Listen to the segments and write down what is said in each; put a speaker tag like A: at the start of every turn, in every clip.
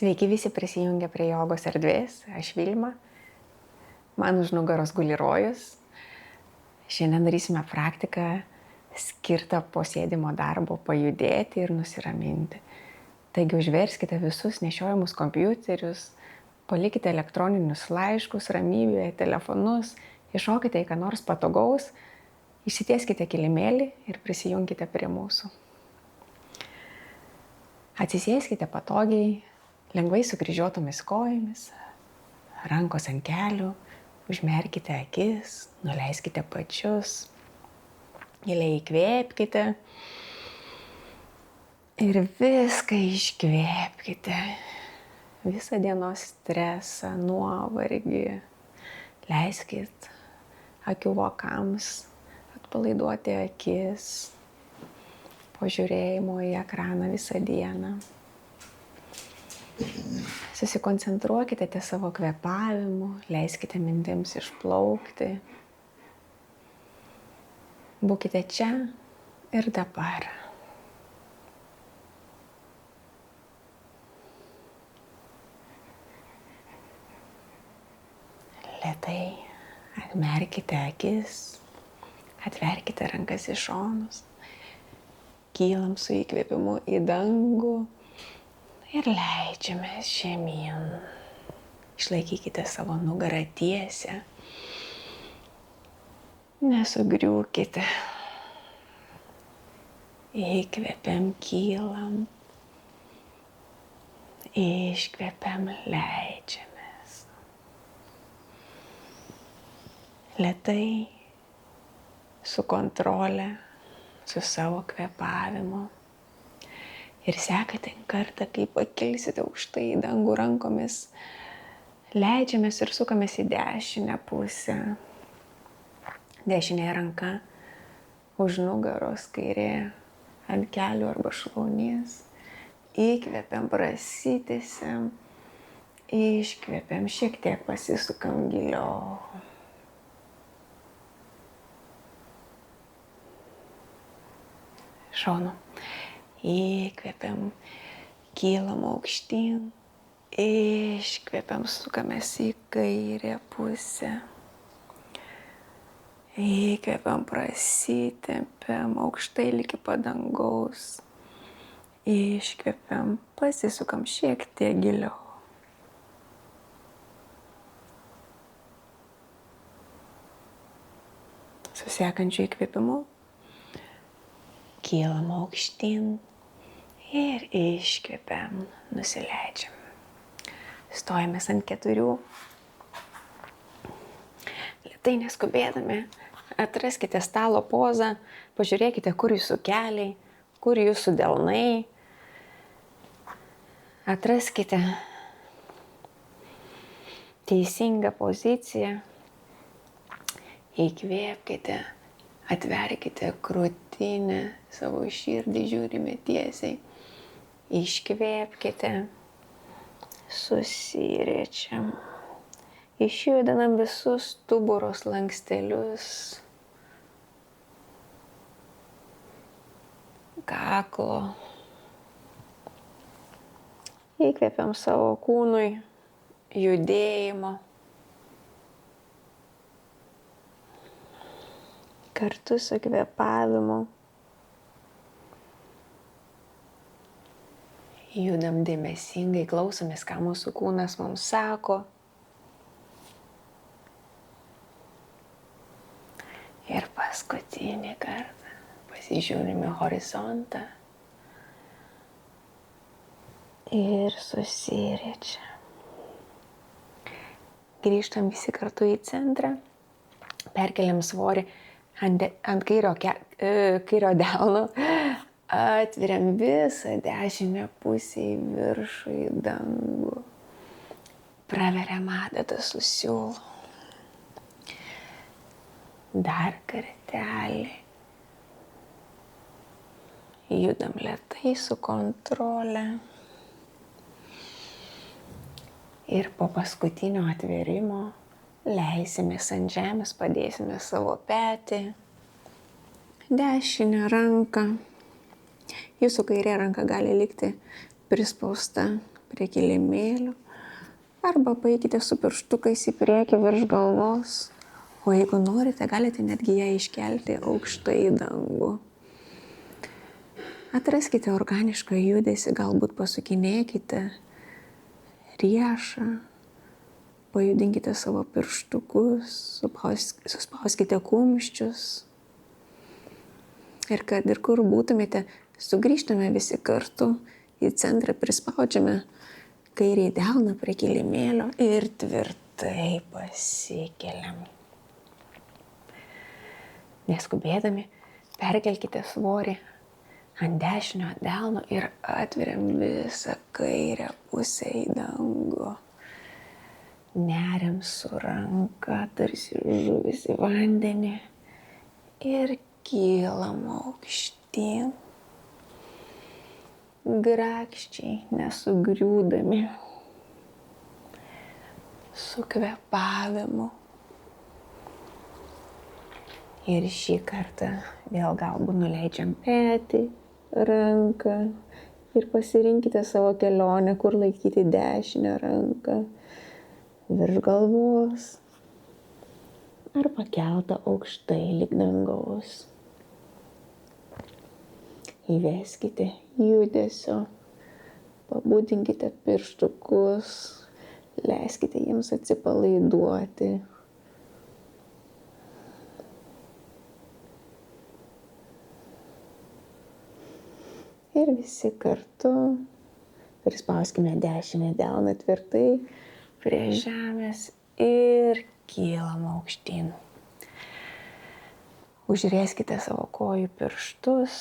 A: Sveiki visi prisijungę prie jogos erdvės, aš Vilma, man už nugaros guli rojus. Šiandien darysime praktiką skirtą po sėdimo darbo pajudėti ir nusiraminti. Taigi užverskite visus nešiojamus kompiuterius, palikite elektroninius laiškus ramybėje, telefonus, iššokite į ką nors patogaus, išsitieskite kilimėlį ir prisijunkite prie mūsų. Atsisėskite patogiai, lengvai sukryžiuotomis kojomis, rankos ant kelių, užmerkite akis, nuleiskite pačius, giliai įkvėpkite ir viską iškvėpkite, visą dienos stresą, nuovargį. Leiskit akių vokams atpalaiduoti akis po žiūrėjimo į ekraną visą dieną. Susikoncentruokite ties savo kvėpavimu, leiskite mintims išplaukti. Būkite čia ir dabar. Lėtai atmerkite akis, atverkite rankas į šonus, kylam su įkvėpimu į dangų ir leidžiamės žemyn. Išlaikykite savo nugarą tiesią, nesugriūkite. Įkvėpiam, kylam, iškvėpiam, leidžiamės. Lėtai, su kontrole, su savo kvėpavimu. Ir sekate kartą, kai pakilsite aukštai į dangų rankomis, leidžiamės ir sukamės į dešinę pusę. Dešinė ranka už nugaros, kairė ant kelių arba šlaunies. Įkvepiam, prasitęsiam, iškvepiam, šiek tiek pasisukam giliau. Šonu. Įkvepiam, kylam aukštyn, iškvepiam, sukamės į kairę pusę. Įkvepiam, prasitempiam aukštai iki padangaus. Iškvepiam, pasisukam šiek tiek giliau. Su sekančiu įkvėpimu kylam aukštyn ir iškvepiam, nusileidžiam. Stojamės ant 4. Lėtai neskubėdami, atraskite stalo pozą, pažiūrėkite, kur jūsų keliai, kur jūsų delnai. Atraskite teisingą poziciją. Įkvėpkite, atverkite krūtinę, savo širdį žiūrime tiesiai. Iškvėpkite, susiriečiam. Išjudinam visus stuburo slankstelius, kaklo. Įkvėpiam savo kūnui judėjimo. Kartu su kvėpavimu. Judam dėmesingai, klausomės, ką mūsų kūnas mums sako. Ir paskutinį kartą pasižiūrime horizontą. Ir susiriečiam. Grįžtam visi kartu į centrą. Perkeliam svorį ant kairio delno. Atveriam visą dešinę pusę į viršų, į dangų. Praveriam adatą su siūlu. Dar kartelį. Judam lėtai su kontrole. Ir po paskutinio atverimo leisimės ant žemės, padėsime savo petį, dešinę ranką. Jūsų kairė ranka gali likti prispausta prie kilimėlio. Arba paeikite su pirštukais į priekį virš galvos. O jeigu norite, galite netgi ją iškelti aukštai į dangų. Atraskite organišką judesį, galbūt pasukinėkite riešą, pajudinkite savo pirštukus, suspauskite kumščius. Ir kad ir kur būtumėte, sugrįžtame visi kartu į centrą, prispaudžiame kairį delną prie kilimėlio ir tvirtai pasikeliam. Neskubėdami, perkelkite svorį ant dešinio delno ir atveriam visą kairę pusę į dangų. Neriam su ranka, tarsi žuvis į vandenį ir kylam aukštyn. Grakščiai, nesugriūdami, su kvėpavimu. Ir šį kartą vėl galbūt nuleidžiam petį, ranką ir pasirinkite savo kelionę, kur laikyti dešinę ranką virš galvos ar pakeltą aukštai lig dangaus. Įveskite judesio, pabudinkite pirštukus, leiskite jiems atsipalaiduoti. Ir visi kartu prispauskime dešinę delną tvirtai prie žemės ir kylam aukštyn. Užrieskite savo kojų pirštus.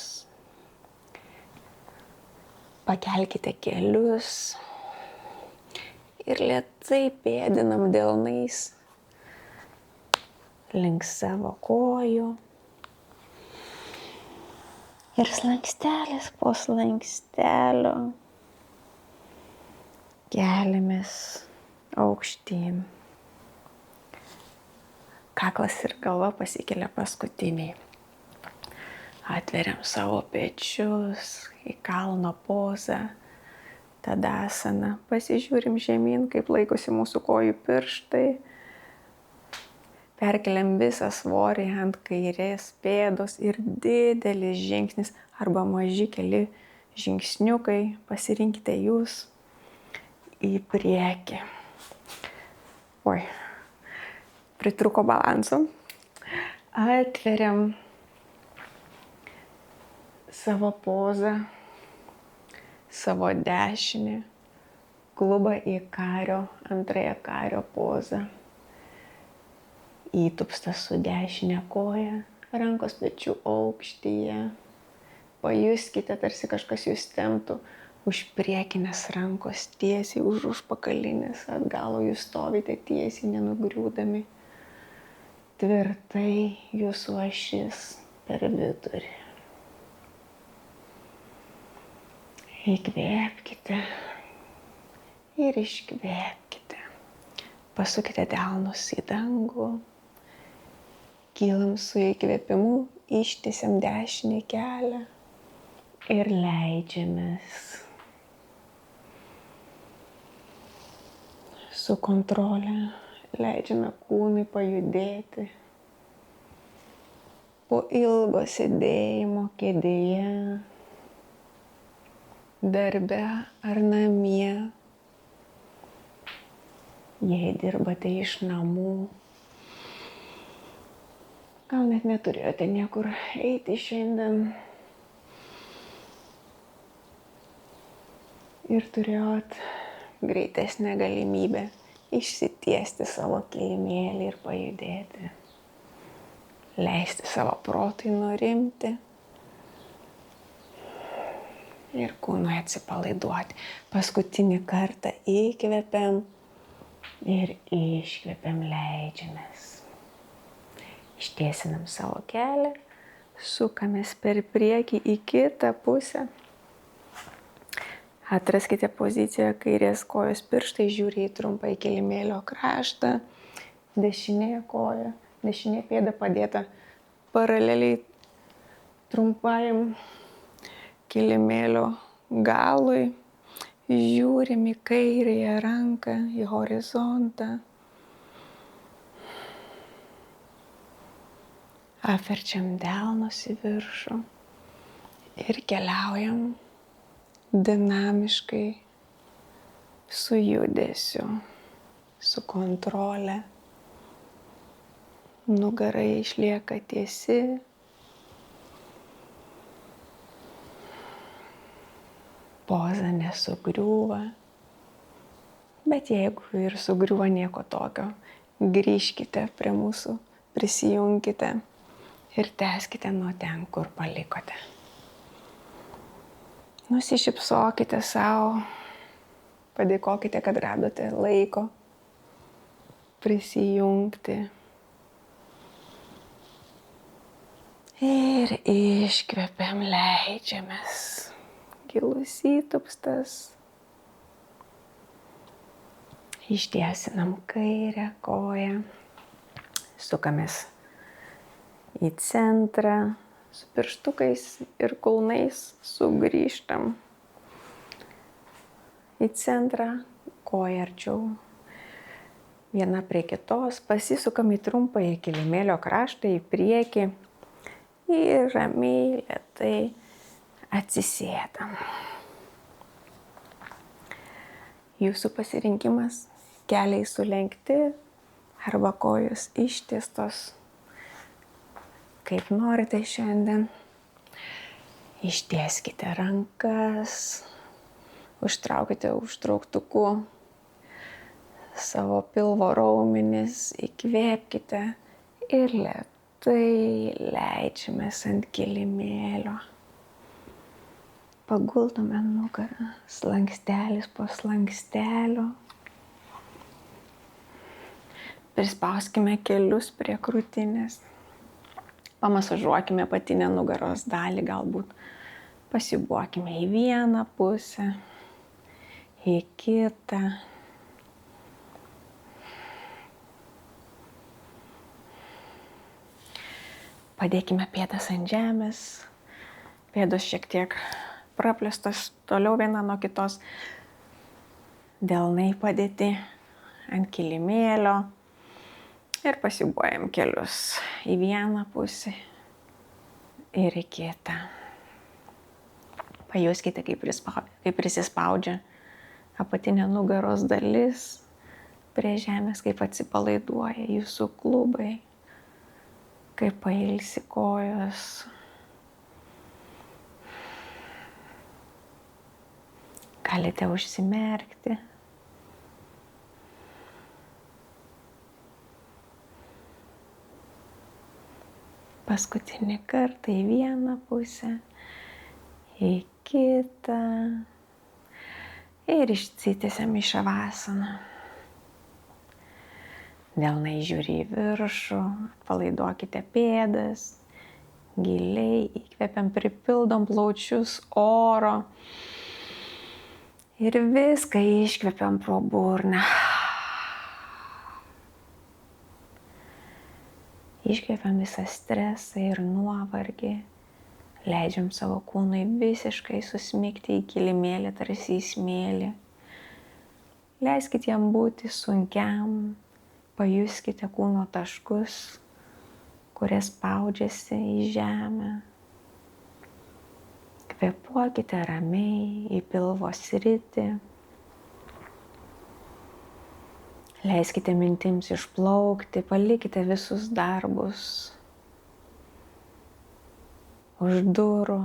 A: Pakelkite kelius ir lėtai pėdinam delnais link savo kojų. Ir slankstelis po slankstelio keliamės aukštyn. Kaklas ir galva pasikelia paskutiniai. Atveriam savo pečius į kalno pozą, tadasana. Pasižiūrim žemyn, kaip laikosi mūsų kojų pirštai. Perkeliam visą svorį ant kairės pėdos ir didelis žingsnis arba maži keli žingsniukai, pasirinkite jūs į priekį. Oi, pritruko balanso. Atveriam savo pozą, savo dešinį klubą į kario, antrąją kario pozą. Įtupstas su dešinė koja, rankos pečių aukštyje. Pajuskite, tarsi kažkas jūs temptų už priekinės rankos tiesiai, už užpakalinės, atgalo jūs stovite tiesiai, nenugriūdami. Tvirtai jūsų ašis per vidurį. Įkvėpkite ir iškvėpkite. Pasukite delnus į dangų. Kylam su įkvėpimu, ištiesiam dešinį kelią ir leidžiamės. Su kontrole leidžiame kūnui pajudėti. Po ilgo sėdėjimo kėdėje, darbe ar namie, jei dirbate iš namų, gal net neturėjote niekur eiti šiandien ir turėjot greitesnę galimybę išsitiesti savo kilimėlį ir pajudėti, leisti savo protui nurimti ir kūnui atsipalaiduoti. Paskutinį kartą įkvepiam ir iškvepiam, leidžiamės. Ištiesinam savo kelią, sukamės per priekį į kitą pusę. Atraskite poziciją, kairės kojos pirštai žiūri į trumpą į kilimėlio kraštą, dešinė koja, dešinė pėda padėta paraleliai trumpajam kilimėlio galui Žiūrim į kairėje ranką, į horizontą. Apverčiam delnus į viršų ir keliaujam dinamiškai, su judesiu, su kontrole. Nugara išlieka tiesi. Poza nesugriūva, bet jeigu ir sugriūva, nieko tokio, grįžkite prie mūsų, prisijunkite ir tęskite nuo ten, kur palikote. Nusišypsokite savo, padėkokite, kad radote laiko prisijungti. Ir iškvepiam, leidžiamės. Gilus įtupstas. Ištiesinam kairę koją. Sukamės į centrą. Su pirštukais ir kulnais sugrįžtam į centrą. Koja arčiau. Viena prie kitos. Pasisukam į trumpąjį kilimėlio kraštą, į priekį. Ir ramiai, lėtai atsisėdam. Jūsų pasirinkimas, keliai sulenkti arba kojos ištiestos, kaip norite šiandien. Ištieskite rankas, užtraukite užtrauktuku savo pilvo raumenis, įkvėpkite ir lėtai leidžiamės ant kilimėlio. Paguldome nugarą, slankstelis po slankstelio. Prispauskime kelius prie krūtinės. Pamasažuokime apatinę nugaros dalį, galbūt pasiūbuokime į vieną pusę, į kitą. Padėkime pėdas ant žemės, pėdos šiek tiek praplėstos toliau viena nuo kitos, delnai padėti ant kilimėlio ir pasiūbuojam kelius į vieną pusę ir į kitą. Pajuskite, kaip prisispaudžia apatinė nugaros dalis prie žemės, kaip atsipalaiduoja jūsų klubai, kaip pailsi kojos. Galite užsimerkti. Paskutinį kartą į vieną pusę, į kitą. Ir išsitiesiam į šavasaną. Delnai žiūri į viršų, atpalaiduokite pėdas. Giliai įkvepiam, pripildom plaučius oro. Ir viską iškvepiam pro burną. Iškvepiam visą stresą ir nuovargį. Leidžiam savo kūnui visiškai susmigti į kilimėlį, tarsi į smėlį. Leiskit jam būti sunkiam. Pajuskite kūno taškus, kurie spaudžiasi į žemę. Kvėpuokite ramiai į pilvo sritį. Leiskite mintims išplaukti, palikite visus darbus už durų.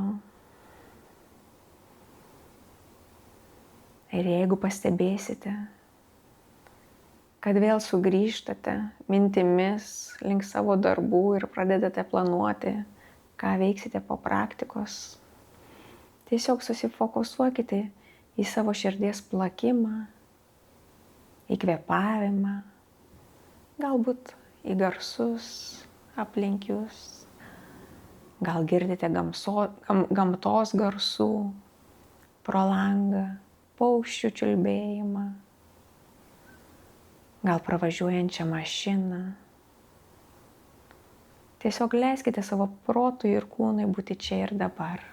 A: Ir jeigu pastebėsite, kad vėl sugrįžtate mintimis link savo darbų ir pradedate planuoti, ką veiksite po praktikos, tiesiog susifokusuokite į savo širdies plakimą, į kvėpavimą, galbūt į garsus aplink jūs. Gal girdite gamtos garsų pro langą, paukščių čiulbėjimą, gal pravažiuojančią mašiną. Tiesiog leiskite savo protui ir kūnui būti čia ir dabar.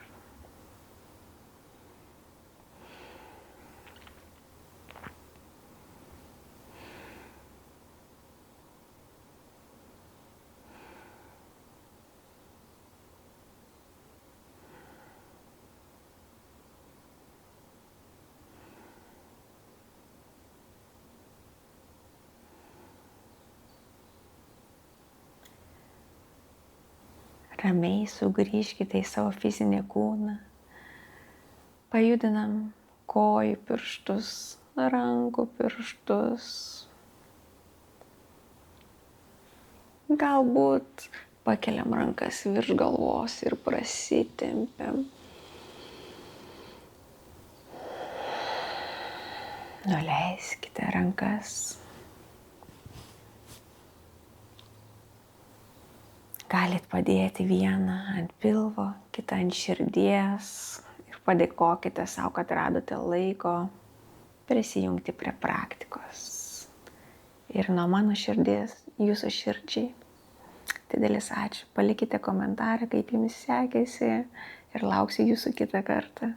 A: Ramiai sugrįžkite į savo fizinį kūną. Pajudinam kojų pirštus, rankų pirštus. Galbūt pakeliam rankas virš galvos ir prasitempiam. Nuleiskite rankas. Galit padėti vieną ant pilvo, kitą ant širdies ir padėkokite savo, kad radote laiko prisijungti prie praktikos. Ir nuo mano širdies, jūsų širdžiai, didelis ačiū. Palikite komentarą, kaip jums sekėsi ir lauksiu jūsų kitą kartą.